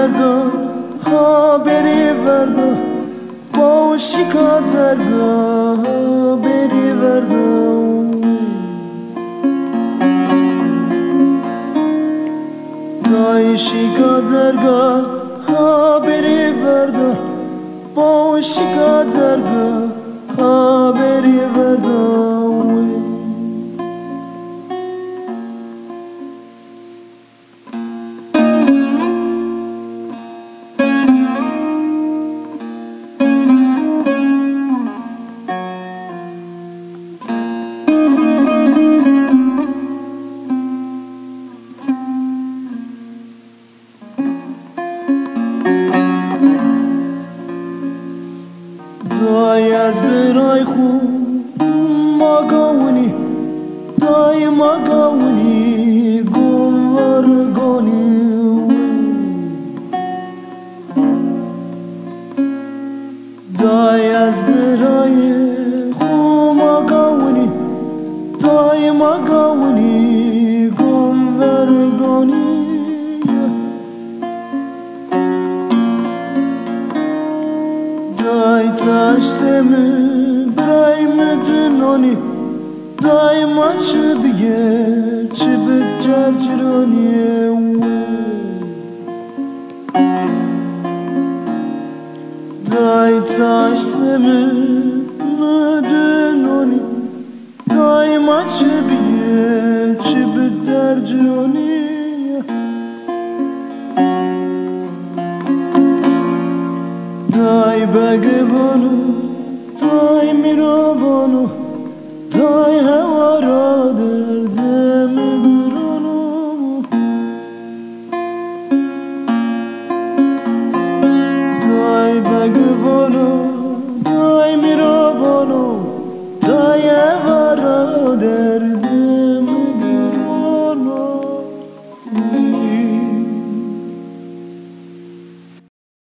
درگاه ها بری وردا باشی کا درگاه ها بری وردا دایشی کا درگاه ها بری وردا باشی کا درگاه ها بری وردا دای از برای خوب ما گاونی دای ما گاونی گوار گانی دای از برای خوب ما گاونی دای ما گاونی گوار گانی دای تاشتمı برای مدنونی دای ماچ بیه چه به جرجرانی دای تاشتمı مدنونی دای ماچ بیه چه به جرجرانی دای بگوانو دای میروانو دای هوا را دردم برانو دای بگوانو